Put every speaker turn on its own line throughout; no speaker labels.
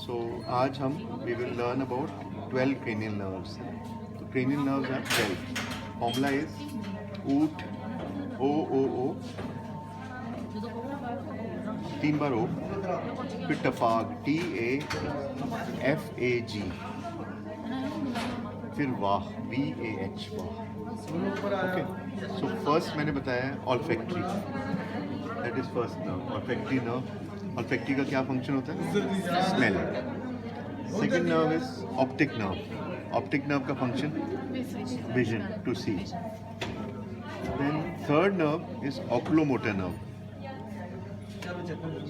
So आज हम we will learn about 12 cranial nerves. So cranial nerves are 12. Formula is OOT, O O O, 3 bar O, फिर टफाग TAFAG, फिर वाह VAH वाह. Okay. So first मैंने बताया olfactory. That is first nerve. Olfactory nerve. Olfactory का क्या function होता है? Smell. Second nerve is optic nerve. Optic nerve का function vision, to see. Then third nerve is oculomotor nerve.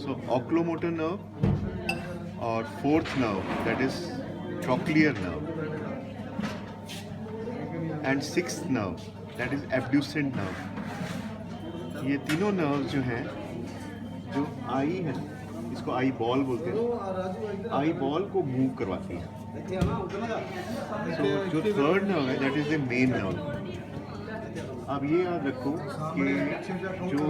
So oculomotor nerve or fourth nerve, that is trochlear nerve. And sixth nerve, that is abducent nerve. ये तीनों nerve जो हैं, जो आई है, इसको eye ball बोलते हैं, आई बॉल को मूव करवाती है. तो जो थर्ड नर्व है, that is the main nerve. अब ये याद रखो कि जो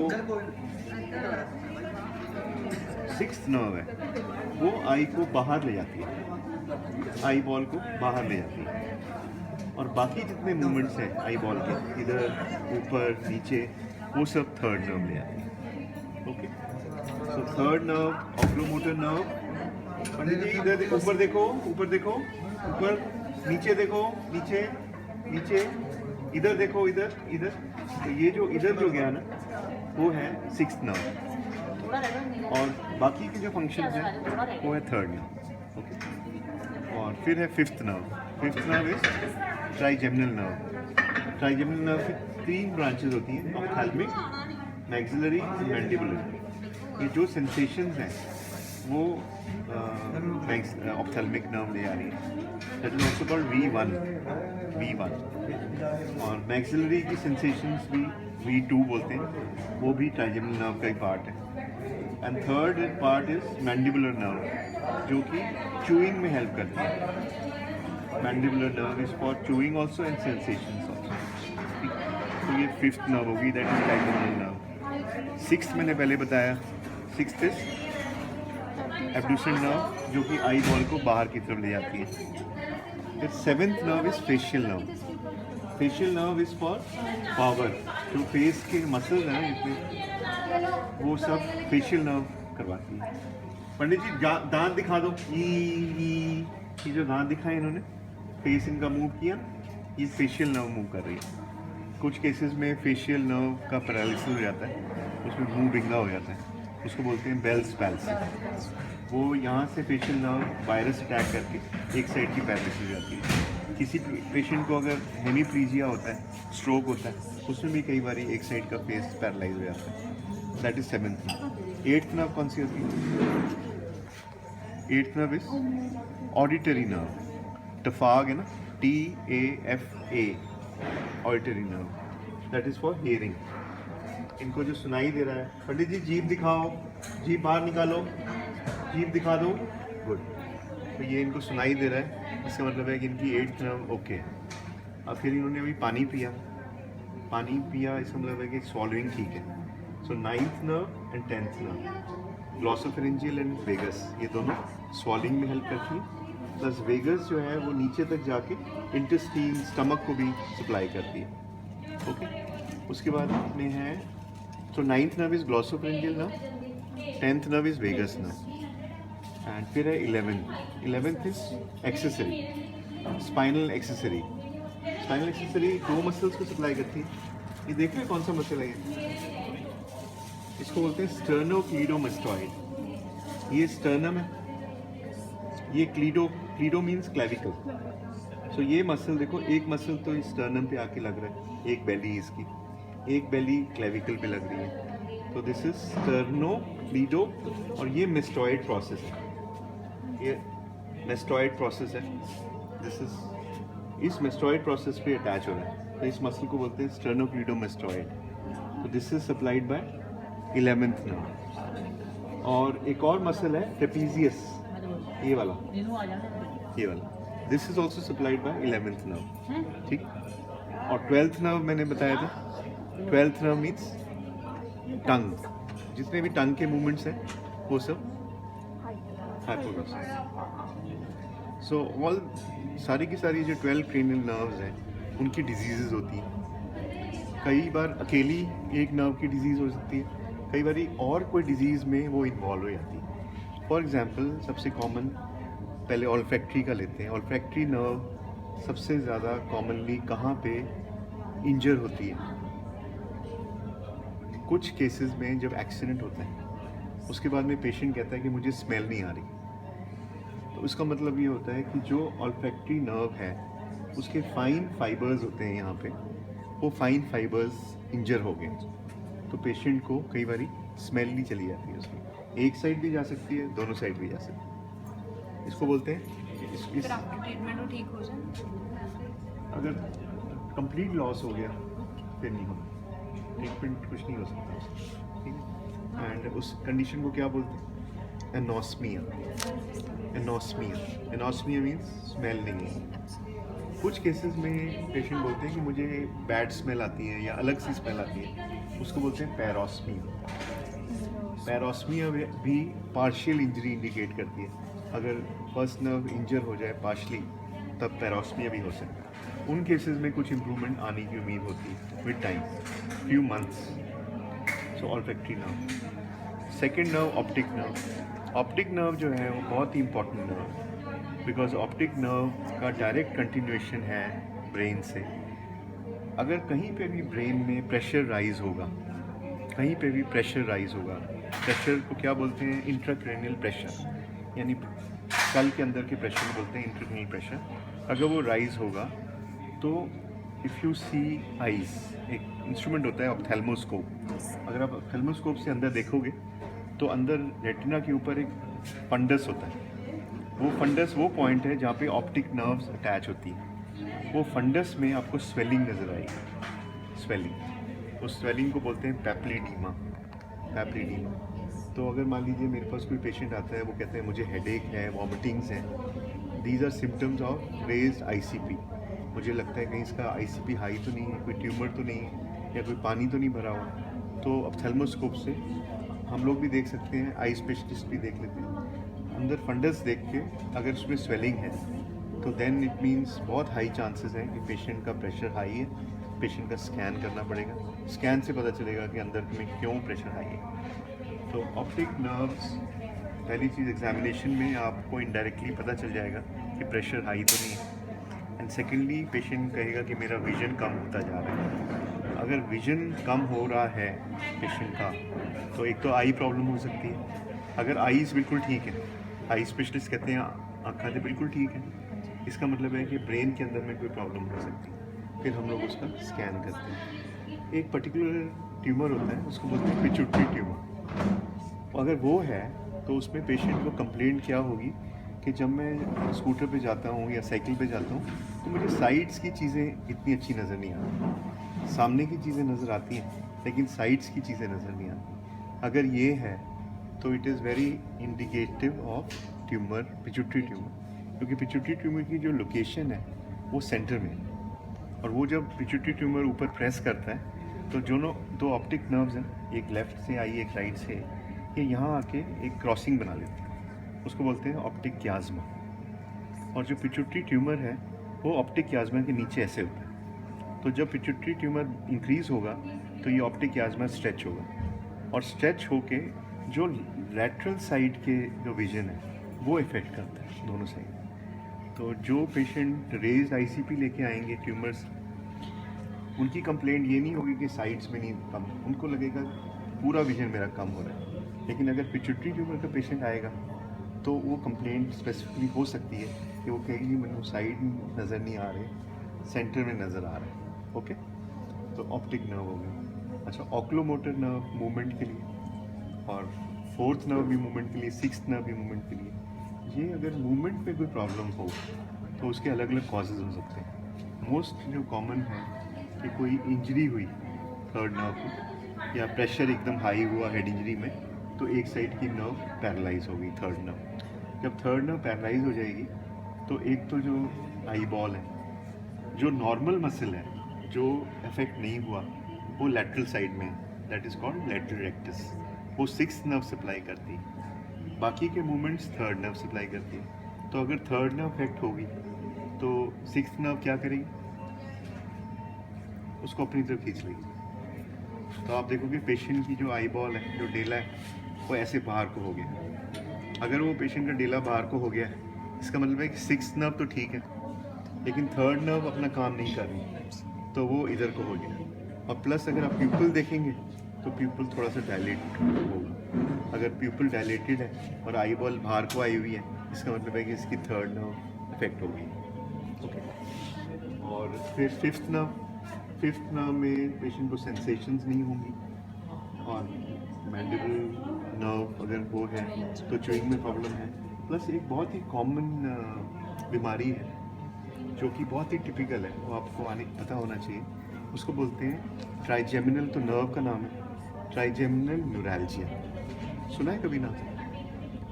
सिक्स्थ नर्व है वो आई को बाहर ले जाती है, आई बॉल को बाहर ले जाती है. और बाकी जितने मूवमेंट्स हैं आई बॉल के, इधर ऊपर नीचे, वो सब थर्ड नर्व ले आती है. Okay. So third nerve, oculomotor nerve. Pandit ji इधर ऊपर देखो, ऊपर देखो, ऊपर, नीचे देखो, नीचे, नीचे, इधर देखो, इधर, इधर. तो ये जो इधर जो गया ना, वो है सिक्स्थ नर्व. और बाकी के जो फंक्शंस हैं वो है थर्ड नर्व. ओके. और फिर है fifth nerve. Fifth nerve is trigeminal nerve. Trigeminal nerve की 3 ब्रांचेस होती हैं, ऑप्थेल्मिक, मैक्सिलरी, मैंडिबुलर. ये जो सेंसेशंस हैं वो ऑप्थेल्मिक नर्व ले आ रही है. That is also called V1. और मैक्सिलरी की सेंसेशंस भी V2 बोलते हैं, वो भी ट्राइजेमिनल नर्व का ही पार्ट है. And third part is mandibular nerve, जो कि चूइंग में हेल्प करती है. Mandibular nerve is for chewing also and sensations also. तो ये फिफ्थ नर्व होगी, that is trigeminal nerve. Sixth मैंने पहले बताया, सिक्स्थ इज एब्ड्यूसेंट नर्व, जो कि आई बॉल को बाहर की तरफ ले जाती है. फिर seventh nerve is facial nerve. Facial nerve is for power. जो फेस के मसल्स हैं इसमें, वो सब फेशियल नर्व करवाती है. पंडित जी दांत दिखा दो. ये जो दांत दिखाए इन्होंने, फेस इनका मूव किया, ये फेशियल नर्व मूव कर रही है. कुछ केसेस में फेशियल नर्व का पैरालिसिस हो जाता है, उसमें मुंह बिंगा हो जाता है, उसको बोलते हैं बेल्स पैल्सी. वो यहाँ से फेशियल नर्व वायरस अटैक करके एक साइड की पैरालिसिस हो जाती है. किसी पेशेंट को अगर हेमीप्लीजिया होता है, स्ट्रोक होता है, उसमें भी कई बार एक साइड का फेस पैरालाइज हो जाता है. That is seventh nerve. Eighth nerve कौन सी होती है? Eighth nerve is auditory nerve. टफाग है ना, TAFA, auditory nerve. That is for hearing. इनको जो सुनाई दे रहा है, पंडित जी जीभ दिखाओ, जीभ बाहर निकालो, जीभ दिखा दो. गुड. तो ये इनको सुनाई दे रहा है, इसका मतलब है कि इनकी एट्थ नर्व ओके है. अब फिर इन्होंने अभी पानी पिया, इसका मतलब है कि स्वॉलोइंग ठीक है. So ninth nerve and tenth nerve, glossopharyngeal and vagus, ये दोनों स्वॉलिंग में हेल्प करती है. प्लस वेगस जो है वो नीचे तक जाके इंटेस्टाइन, स्टमक को भी सप्लाई करती है. ओके. उसके बाद में है, तो ninth nerve is glossopharyngeal nerve, tenth nerve is vagus nerve. And फिर है eleventh is accessory, spinal accessory. Spinal accessory 2 muscles को सप्लाई करती है. ये देख रहे हैं कौन सा मसल है ये? इसको बोलते हैं स्टर्नोक्लीडोमास्टॉइड. ये स्टर्नम है, ये क्लीडो मीन्स क्लेविकल. सो ये मसल देखो, एक मसल तो इस स्टर्नम पे आके लग रहा है, एक बेली इसकी, एक बेली क्लेविकल पे लग रही है. तो दिस इज स्टर्नोक्लीडो. और ये मेस्टॉइड प्रोसेस है, ये मेस्टॉइड प्रोसेस है. दिस इज इस मेस्टॉइड प्रोसेस पे अटैच हो रहा है, तो इस मसल को बोलते हैं स्टर्नोक्लीडोमास्टॉइड. तो this is supplied by 11th nerve. और एक और मसल है ट्रेपीजियस, ये वाला. This is also supplied by 11th nerve. ठीक. और 12th नर्व मैंने बताया था. 12th नर्व मीन्स टंग. जितने भी टंग के मूवमेंट्स हैं वो सब हाइपोग्लाइसिस। सो ऑल सारी की सारी जो 12 क्रेनियल नर्व्स हैं उनकी डिजीज़ होती हैं। कई बार अकेली एक नर्व की डिजीज़ हो सकती है, कई बार और कोई डिजीज़ में वो इन्वॉल्व हो जाती है। फॉर एग्ज़ाम्पल सबसे कॉमन पहले ऑल्फैक्ट्री का लेते हैं। ऑल्फैक्ट्री नर्व सबसे ज़्यादा कॉमनली कहाँ पे इंजर होती है? कुछ केसेस में जब एक्सीडेंट होता है उसके बाद में पेशेंट कहता है कि मुझे स्मेल नहीं आ रही, तो इसका मतलब ये होता है कि जो ऑल्फैक्ट्री नर्व है उसके फाइन फाइबर्स होते हैं यहाँ पे, वो फाइन फाइबर्स इंजर हो गए, तो पेशेंट को कई बार स्मेल नहीं चली जाती है उसकी। एक साइड भी जा सकती है, दोनों साइड भी जा सकती है। इसको बोलते हैं
ट्रीटमेंट ठीक हो जाए।
अगर कंप्लीट लॉस हो गया फिर नहीं होगा, ट्रीटमेंट कुछ नहीं हो सकता उसका, ठीक है। एंड उस कंडीशन को क्या बोलते हैं? एनोस्मिया। एनोस्मिया मीन्स स्मेल नहीं है। कुछ केसेस में पेशेंट बोलते हैं कि मुझे बैड स्मेल आती है या अलग सी स्मेल आती है, उसको बोलते हैं पैरोस्मिया। पैरोस्मिया भी पार्शियल इंजरी इंडिकेट करती है। अगर फर्स्ट नर्व इंजर हो जाए पार्शली तब पैरोस्मिया भी हो सकता है। उन केसेस में कुछ इम्प्रूवमेंट आने की उम्मीद होती है with time, few months. So olfactory nerve. Second nerve optic nerve. Optic nerve जो है वो बहुत ही इंपॉर्टेंट नर्व है, बिकॉज ऑप्टिक नर्व का डायरेक्ट कंटिन्यूएशन है ब्रेन से। अगर कहीं पे भी ब्रेन में प्रेशर राइज होगा, कहीं पे भी प्रेशर राइज होगा, प्रेशर को क्या बोलते हैं? इंट्राक्रैनियल प्रेशर, यानी स्कल के अंदर के प्रेशर को बोलते हैं इंट्राक्रैनियल प्रेशर। अगर वो राइज होगा तो इफ़ यू सी आइज, एक इंस्ट्रूमेंट होता है ऑप्थेल्मोस्कोप, अगर आप ऑप्थेल्मोस्कोप से अंदर देखोगे तो अंदर रेटिना के ऊपर एक फंडस होता है। वो फंडस वो पॉइंट है जहाँ पे ऑप्टिक नर्व्स अटैच होती हैं। वो फंडस में आपको स्वेलिंग नज़र आएगी, स्वेलिंग। उस स्वेलिंग को बोलते हैं पैप्लिडीमा। तो अगर मान लीजिए मेरे पास कोई पेशेंट आता है, वो कहते हैं मुझे हेडेक है, वॉमिटिंग्स हैं, these are symptoms of raised ICP. मुझे लगता है कहीं इसका आईसीपी हाई तो नहीं है, कोई ट्यूमर तो नहीं है, या कोई पानी तो नहीं भरा हुआ। तो ऑप्थेल्मोस्कोप से हम लोग भी देख सकते हैं, आई स्पेशलिस्ट भी देख लेते हैं। अंदर फंडस देख के अगर उसमें स्वेलिंग है तो देन इट मीन्स बहुत हाई चांसेस हैं कि पेशेंट का प्रेशर हाई है। पेशेंट का स्कैन करना पड़ेगा, स्कैन से पता चलेगा कि अंदर में क्यों प्रेशर हाई है। तो ऑप्टिक नर्व्स, पहली चीज़ एग्जामिनेशन में आपको इनडायरेक्टली पता चल जाएगा कि प्रेशर हाई तो नहीं है। एंड सेकेंडली पेशेंट कहेगा कि मेरा विजन कम होता जा रहा है। अगर विजन कम हो रहा है पेशेंट का तो एक तो आई प्रॉब्लम हो सकती है। अगर आईज़ बिल्कुल ठीक है, आई स्पेशलिस्ट कहते हैं आँखें तो बिल्कुल ठीक है, इसका मतलब है कि ब्रेन के अंदर में कोई प्रॉब्लम हो सकती है। फिर हम लोग उसका स्कैन करते हैं। एक पर्टिकुलर ट्यूमर होता है, उसको बोलते हैं पिट्यूटरी ट्यूमर। अगर वो है तो उसमें पेशेंट को कंप्लेंट क्या होगी कि जब मैं स्कूटर पे जाता हूँ या साइकिल पे जाता हूँ तो मुझे साइड्स की चीज़ें इतनी अच्छी नज़र नहीं आती। सामने की चीज़ें नज़र आती हैं लेकिन साइड्स की चीज़ें नज़र नहीं आती। अगर ये है तो it is very indicative of tumour, pituitary tumour, क्योंकि पिट्यूटरी ट्यूमर की जो लोकेशन है वो सेंटर में है। और वो जब पिट्यूटरी ट्यूमर ऊपर प्रेस करता है तो जो दो ऑप्टिक नर्व्स हैं, एक लेफ़्ट से आई एक राइट से, ये यहाँ आके एक क्रॉसिंग बना लेती है, उसको बोलते हैं ऑप्टिक क्याज़्मा। और जो पिट्यूटरी ट्यूमर है वो ऑप्टिक क्याज़्मा के नीचे ऐसे होता है। तो जब पिट्यूटरी ट्यूमर इंक्रीज़ होगा तो ये ऑप्टिक क्याज़्मा स्ट्रेच होगा, और स्ट्रेच होके जो लैटरल साइड के जो विजन है वो इफ़ेक्ट करता है, दोनों साइड। तो जो पेशेंट रेज्ड आईसीपी लेके आएंगे ट्यूमर्स, उनकी कंप्लेंट ये नहीं होगी कि साइड्स में नहीं कम, उनको लगेगा पूरा विजन मेरा कम हो रहा है। लेकिन अगर पिट्यूटरी ट्यूमर का पेशेंट आएगा तो वो कंप्लेंट स्पेसिफिकली हो सकती है कि वो कहेगी मैंने साइड नज़र नहीं आ रहे, सेंटर में नज़र आ रहा है। ओके, तो ऑप्टिक नर्व हो गया। अच्छा, ऑक्लोमोटर नर्व मूवमेंट के लिए, और फोर्थ नर्व भी मूवमेंट के लिए, सिक्स्थ नर्व भी मूवमेंट के लिए। ये अगर मूवमेंट में कोई प्रॉब्लम हो तो उसके अलग अलग कॉजेज़ हो सकते हैं। मोस्ट जो कॉमन है कि कोई इंजरी हुई थर्ड नर्व को, या प्रेशर एकदम हाई हुआ हेड इंजरी में, तो एक साइड की नर्व पैरालाइज हो गई, थर्ड नर्व। जब थर्ड नर्व पैरालाइज हो जाएगी तो एक तो जो आई बॉल है, जो नॉर्मल मसल है, जो इफेक्ट नहीं हुआ, वो लैटरल साइड में है, that is called lateral rectus. वो सिक्स्थ नर्व सप्लाई करती है। बाकी के मूवमेंट्स थर्ड नर्व सप्लाई करती है। तो अगर थर्ड नर्व अफेक्ट होगी तो सिक्स्थ नर्व क्या करेगी, उसको अपनी तरफ खींच लेगी। तो आप देखोगे पेशेंट की जो आई बॉल है, जो डेला है, वो ऐसे बाहर को हो गया। अगर वो पेशेंट का डेला बाहर को हो गया है, इसका मतलब है कि सिक्स्थ नर्व तो ठीक है, लेकिन थर्ड नर्व अपना काम नहीं कर रही, तो वो इधर को हो गया। और प्लस अगर आप प्यूपल देखेंगे तो प्यूपल थोड़ा सा डायलेट होगा। अगर प्यूपल डायलेटेड है और आई बॉल बाहर को आई हुई है, इसका मतलब है कि इसकी थर्ड नर्व इफेक्ट हो गई। ओके। और फिर फिफ्थ नर्व में पेशेंट को सेंसेशंस नहीं होंगी, और मैंडिबल नर्व अगर वो है तो च्यूइंग में प्रॉब्लम है। प्लस एक बहुत ही कॉमन बीमारी है जो कि बहुत ही टिपिकल है, वो आपको पता होना चाहिए। उसको बोलते हैं ट्राइजेमिनल, तो नर्व का नाम है ट्राइजेमिनल न्यूरैल्जिया। सुना है कभी नाम?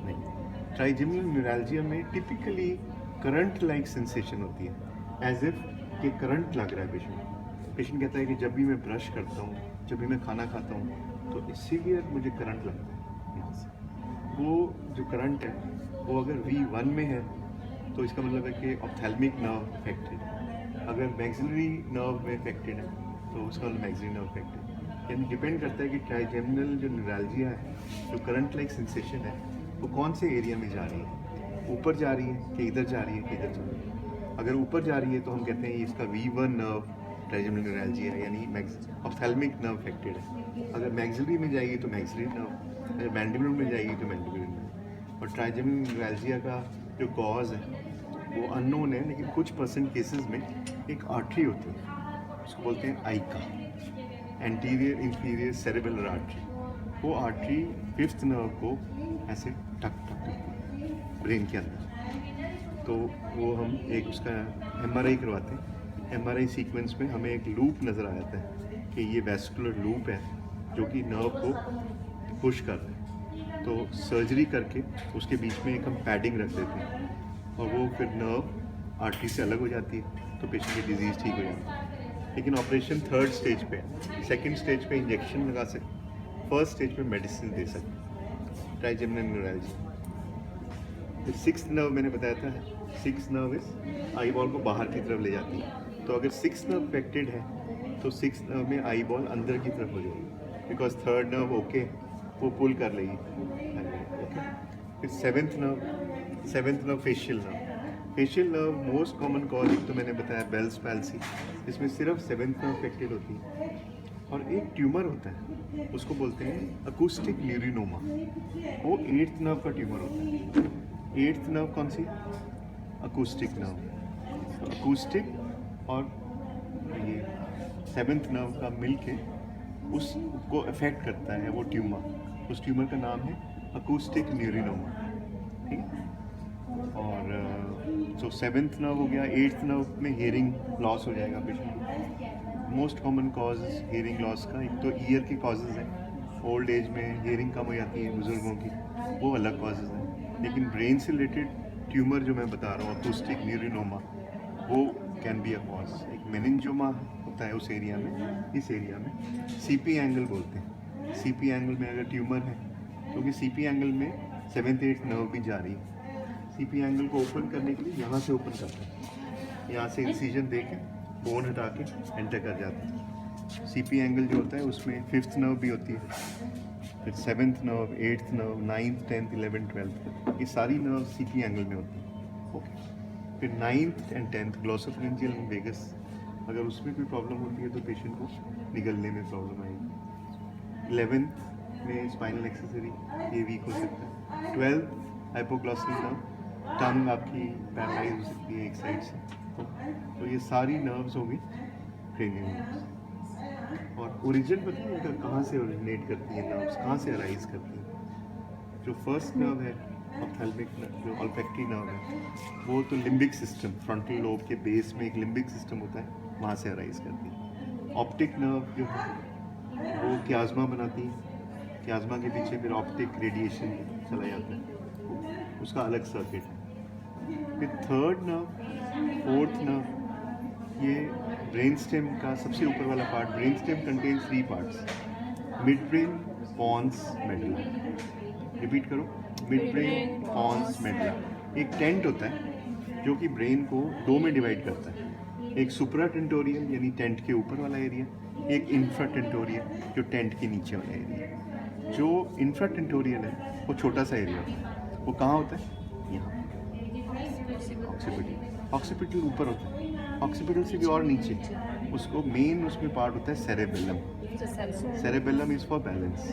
नहीं। ट्राइजेमिनल न्यूरैल्जिया में टिपिकली करंट लाइक सेंसेशन होती है, एज इफ कि करंट लग रहा है। पेशेंट कहता है कि जब भी मैं ब्रश करता हूँ, जब भी मैं खाना खाता हूँ, तो सीवियर मुझे करंट लगता है यहाँ से। वो जो करंट है वो अगर V1 में है तो इसका मतलब है कि ऑप्थेल्मिक नर्व अफेक्टेड। अगर मैक्सिलरी नर्व में अफेक्टेड है तो उसका मतलब मैक्सिलरी नर्व अफेक्टेड। यानी डिपेंड करता है कि ट्राइजेमिनल जो न्यूरैल्जिया है, जो करंट लाइक सेंसेशन है, वो कौन से एरिया में जा रही है, ऊपर जा रही है कि इधर जा रही है कि इधर जा रही है। अगर ऊपर जा रही है तो हम कहते हैं इसका V1 नर्व ट्राइजेमिनल न्यूरैल्जिया है, यानी ऑप्थेल्मिक नर्व अफेक्टेड है। अगर मैक्सिलरी में जाएगी तो मैक्सिलरी नर्व, अगर मैंडिबुलर में जाएगी तो मैंडिबुलर नर्व। और ट्राइजेमिनल न्यूरैल्जिया का जो कॉज है वो अननोन है, लेकिन कुछ परसेंट केसेस में एक आर्टरी होती है, उसको बोलते हैं आइका, एंटीरियर इंफीरियर सेरेबेलर आर्टरी। वो आर्टरी फिफ्थ नर्व को ऐसे टक टक करती है ब्रेन के अंदर। तो वो हम एक उसका MRI करवाते हैं। MRI सीक्वेंस में हमें एक लूप नज़र आ जाता है कि ये वेस्कुलर लूप है जो कि नर्व को पुश कर रहा है। तो सर्जरी करके उसके बीच में एक हम पैडिंग रख देते हैं, और वो फिर नर्व आर्टरी से अलग हो जाती है, तो पेशेंट की डिजीज़ ठीक हो जाती है। लेकिन ऑपरेशन थर्ड स्टेज पे है। सेकेंड स्टेज पे इंजेक्शन लगा सकते, फर्स्ट स्टेज पे मेडिसिन दे सकते। Trigeminal neuralgia. तो सिक्स्थ नर्व मैंने बताया था, सिक्स्थ नर्व इस आई बॉल को बाहर की तरफ ले जाती है। तो अगर सिक्स्थ नर्व अफेक्टेड है तो सिक्स्थ नर्व में आई बॉल अंदर की तरफ हो जाएगी, बिकॉज थर्ड नर्व ओके, वो पुल कर लेगी। ओके। फिर seventh nerve facial nerve most common cause तो मैंने बताया बेल्स पैल्सी, इसमें सिर्फ सेवेंथ नर्व अफेक्टेड होती है। और एक ट्यूमर होता है, उसको बोलते हैं अकूस्टिक न्यूरिनोमा, वो एट्थ नर्व का ट्यूमर होता है। एट्थ नर्व कौन सी? Acoustic nerve. अकूस्टिक और ये सेवेंथ नर्व का मिलके उसको अफेक्ट करता है वो ट्यूमर। उस ट्यूमर का नाम है अकूस्टिक न्यूरिनोमा। ठीक है। और जो सेवेंथ नर्व हो गया, एट्थ नर्व में हियरिंग लॉस हो जाएगा patient. Most common cause hearing loss का एक तो ईयर के कॉजेज़ हैं, ओल्ड एज में हियरिंग कम हो जाती है बुज़ुर्गों की, वो अलग कॉजेज़ हैं। लेकिन ब्रेन से रिलेटेड ट्यूमर जो मैं बता रहा हूँ अकूस्टिक न्यूरिनोमा, वो कैन बी अ कॉज। एक मेनिंजोमा होता है उस एरिया में, इस एरिया में CP एंगल बोलते हैं। CP एंगल में अगर ट्यूमर है, क्योंकि CP एंगल में सेवेंथ एट्थ नर्व भी जा रही है, CP एंगल को ओपन करने के लिए यहाँ से ओपन करते हैं, यहाँ से इंसिजन दे के बोन हटा के एंटर कर जाते हैं। CP एंगल जो होता है उसमें फिफ्थ नर्व भी होती है, फिर seventh nerve, eighth nerve, 9th 10th 11th 12th, ये सारी नर्व CP एंगल में होती है। ओके। फिर 9th and 10th ग्लोसोफरेंजियल वेगस, अगर उसमें कोई प्रॉब्लम होती है तो पेशेंट को निगलने में प्रॉब्लम आएगी। 11th में स्पाइनल एक्सेसरी, ये वीक हो सकता है। 12th हाइपोग्लॉसिक नर्व, टंग आपकी पैरालाइज हो सकती है एक साइड से। तो ये सारी नर्व्स होगी क्रेनियल नर्व्स। और ओरिजिन पता है इनका कहाँ से ओरिजिनेट करती है नर्व्स, कहाँ से अराइज करती है? जो फर्स्ट नर्व है ऑप्थेल्मिक नर्व, जो ऑल्फैक्टरी नर्व है, वो तो लिम्बिक सिस्टम, फ्रंटल लोब के बेस में एक लिम्बिक सिस्टम होता है, वहाँ से अराइज करती है। ऑप्टिक नर्व जो है वो क्याज़्मा बनाती है, क्याज़्मा के पीछे फिर ऑप्टिक रेडिएशन चला जाता है, उसका अलग सर्किट है। फिर थर्ड नर्व, फोर्थ नर्व, ये ब्रेन स्टेम का सबसे ऊपर वाला part. Brain stem contains 3 parts, midbrain, pons, medulla. Repeat करो, मिड ब्रेन, पॉन्स, मेडुला। एक टेंट होता है जो कि ब्रेन को दो में डिवाइड करता है, एक सुप्रा टेंटोरियल यानी टेंट के ऊपर वाला एरिया, एक इंफ्रा टेंटोरियल जो टेंट के नीचे वाला एरिया। जो इंफ्रा टेंटोरियल है वो छोटा सा एरिया होता है, वो कहाँ होता है? यहाँ ऑक्सीपिटल। ऑक्सीपिटल ऊपर होता है, ऑक्सीपिटल से भी और नीचे, उसको मेन उसमें पार्ट होता है cerebellum. Cerebellum is for balance.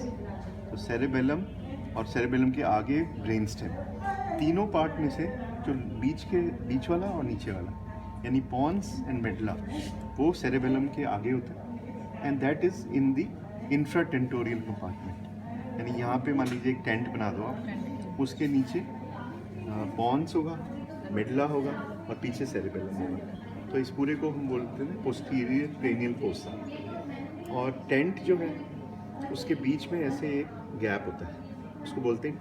तो सेरेबेलम और सेरेबेलम के आगे ब्रेन स्टेम, तीनों पार्ट में से जो बीच वाला और नीचे वाला यानी पॉन्स एंड मेडुला वो सेरेबेलम के आगे होता है, and that is in the infratentorial compartment. यानी यहाँ पे मान लीजिए एक टेंट बना दो आप, उसके नीचे पॉन्स होगा, मेडुला होगा और पीछे सेरेबेलम होगा। तो इस पूरे को हम बोलते हैं पोस्टीरियर क्रेनियल फोसा। और टेंट जो है उसके बीच में ऐसे एक गैप होता है, उसको बोलते हैं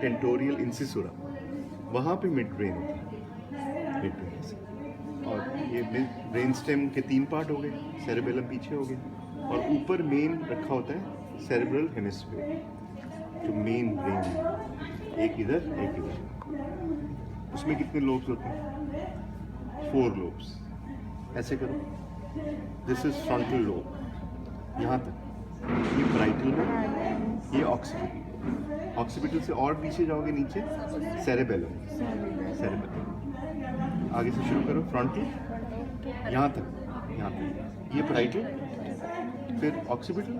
टेंटोरियल इंसिसुरा, वहाँ पे मिड ब्रेन होता है, मिड ब्रेन से। और ये ब्रेन स्टेम के तीन पार्ट हो गए, सेरेबेलम पीछे हो गए और ऊपर मेन रखा होता है सेरेब्रल हेमिस्फीयर जो मेन ब्रेन है, एक इधर एक इधर। उसमें कितने लोब्स होते हैं? 4 लोब्स। ऐसे करो, दिस इज फ्रंटल लोब, यहाँ तक ये ब्राइटल लोब, ये ऑक्सीपिटल। ऑक्सीपिटल से और पीछे जाओगे नीचे सेरेबेलम, सेरेबेलम। आगे से शुरू करो, फ्रंटल यहाँ तक ये ब्राइटल, फिर ऑक्सीपिटल,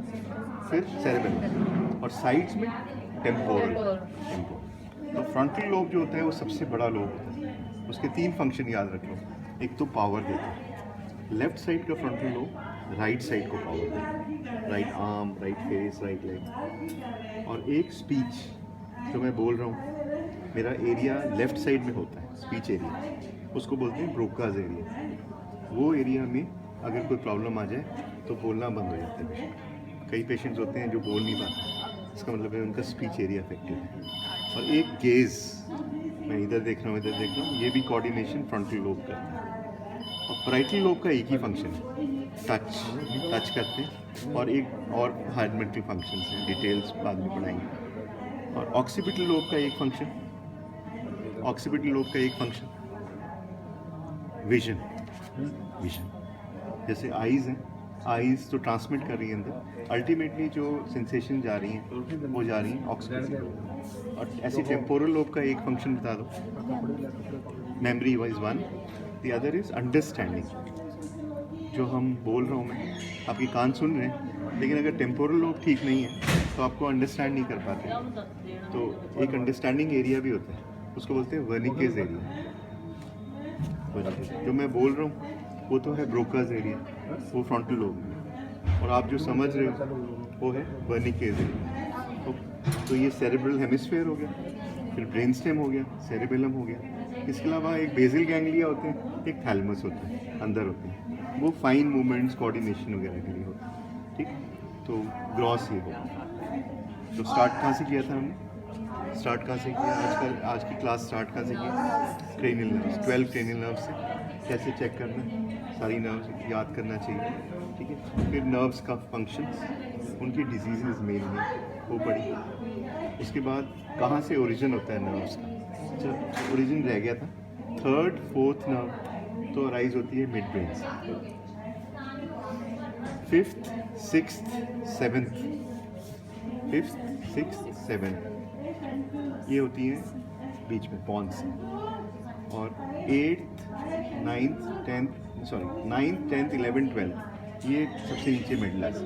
फिर सेरेबेलम और साइड्स में टेम्पोरल। तो फ्रंटल लोब जो होता है वो सबसे बड़ा लोब होता है। उसके 3 फंक्शन याद रख लो। एक तो पावर देता है, लेफ्ट साइड का फ्रंटल लोब राइट साइड को पावर देता है, right arm, right face, right leg. और एक स्पीच जो मैं बोल रहा हूँ, मेरा एरिया लेफ्ट साइड में होता है, स्पीच एरिया, उसको बोलते हैं ब्रोकाज एरिया। वो एरिया में अगर कोई प्रॉब्लम आ जाए तो बोलना बंद हो जाता है पेशेंट। कई पेशेंट्स होते हैं जो बोल नहीं पाते, इसका मतलब है उनका स्पीच एरिया अफेक्टेड है। और एक गेज, मैं इधर देख रहा हूँ, इधर देख रहा हूँ, ये भी कोऑर्डिनेशन फ्रंटल लोब करता है। और पैराइटल लोब का एक ही फंक्शन है, टच करते हैं। और एक और हाइडमेंटल फंक्शन है, डिटेल्स बाद में पढ़ाएंगे। और ऑक्सीपिटल लोब का एक फंक्शन, विजन। जैसे आईज हैं, आईज तो ट्रांसमिट कर रही है अंदर, अल्टीमेटली जो सेंसेशन जा रही हैं वो जा रही हैं ऑक्सीपिटल लोब। और ऐसे टेम्पोरल लोब का एक फंक्शन बता दो, memory wise 1, the other is understanding. जो हम बोल रहा हूँ मैं, आपके कान सुन रहे हैं, लेकिन अगर टेम्पोरल लोब ठीक नहीं है तो आपको अंडरस्टैंड नहीं कर पाते। तो एक अंडरस्टैंडिंग एरिया भी होता है, उसको बोलते हैं वर्निकेज एरिया। जो मैं बोल रहा हूँ वो तो है ब्रोकाज एरिया, वो फ्रंटल लोब में, और आप जो समझ रहे हो वो है वर्निकेज एरिया। तो ये सेरेब्रल हेमिस्फीयर हो गया, फिर ब्रेन स्टेम हो गया, सेरेबेलम हो गया। इसके अलावा एक बेसिल गैंग्लिया होते हैं, एक थैलेमस होता है, अंदर होते हैं, वो फाइन मूवमेंट्स, कोऑर्डिनेशन वगैरह के लिए होता है। ठीक, तो ग्रॉस ये हो। तो स्टार्ट कहाँ से किया था हमने? आज की क्लास स्टार्ट कहाँ से की? क्रेनियल नर्व्स, 12 क्रेनियल नर्व्स से कैसे चेक करना, सारी नर्व्स याद करना चाहिए। ठीक है, फिर नर्व्स का फंक्शंस, उनकी डिजीजेज मेनली वो पढ़ी। उसके बाद कहाँ से ओरिजिन होता है नर्व्स का, अच्छा ओरिजिन रह गया था। 3rd, 4th नर्व तो राइज होती है मिड ब्रेन से। 5th, 6th, 7th, 5th, 6th, 7th ये होती हैं बीच में पॉन्स से। और 8th, 9th, 10th, 11th, 12th ये सबसे नीचे मिडला से।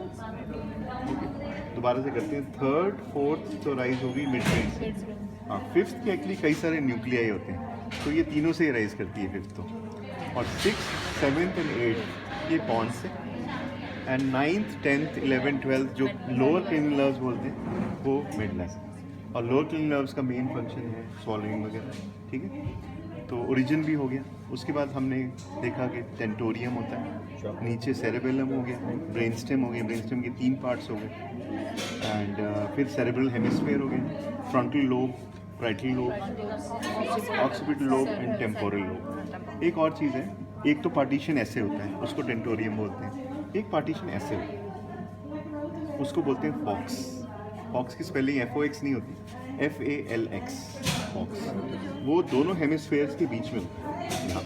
ठीक है, दोबारा से करते हैं। 3rd, 4th तो राइज होगी मिड ब्रेन से। हाँ, 5th के एक्चुअली कई सारे न्यूक्लियाई होते हैं, तो ये तीनों से राइज करती है 5th तो। और 6th, 7th एंड 8th ये पॉन्स से। And 9th, 10th, 11th, 12th जो लोअर क्रेनियल नर्व्स बोलते हैं वो मिडला से। और लोअर क्रेनियल नर्व्स का मेन फंक्शन है स्वॉलोइंग वगैरह। ठीक है, तो ओरिजिन भी हो गया। उसके बाद हमने देखा कि टेंटोरियम होता है, नीचे सेरेबेलम हो गया, ब्रेन स्टेम हो गया, ब्रेन स्टेम के 3 पार्ट्स हो गए, एंड फिर सेरेब्रल हेमिस्फीयर हो गया, frontal lobe, parietal lobe, occipital lobe and temporal lobe. एक और चीज़ है, एक तो पार्टीशन ऐसे होता है, उसको टेंटोरियम बोलते हैं। एक पार्टीशन ऐसे होता है, उसको बोलते हैं फॉक्स। फॉक्स की स्पेलिंग FOX नहीं होती, FALX फॉक्स। वो दोनों हेमिस्फेयर्स के बीच में होता है। हाँ,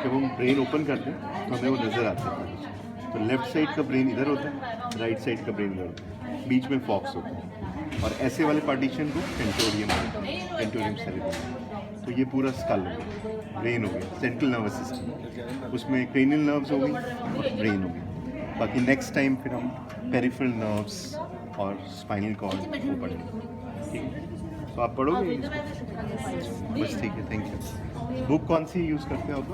जब हम ब्रेन ओपन करते हैं तो हमें वो नज़र आता है। तो लेफ्ट साइड का ब्रेन इधर होता है, राइट साइड का ब्रेन इधर होता है, बीच में फॉक्स होता है। और ऐसे वाले पार्टीशन को टेंटोरियम सेरेब्रम। तो ये पूरा स्कल हो गया, ब्रेन हो गया, सेंट्रल नर्वस सिस्टम, उसमें क्रेनियल नर्व्स हो गई और ब्रेन हो गई। बाकी नेक्स्ट टाइम फिर हम पेरिफेरल नर्व्स और स्पाइनल कॉर्ड वो पढ़ेंगे, ठीक है। तो आप पढ़ोगे इसको? बस ठीक है, थैंक यू। बुक कौन सी यूज़ करते हो आप?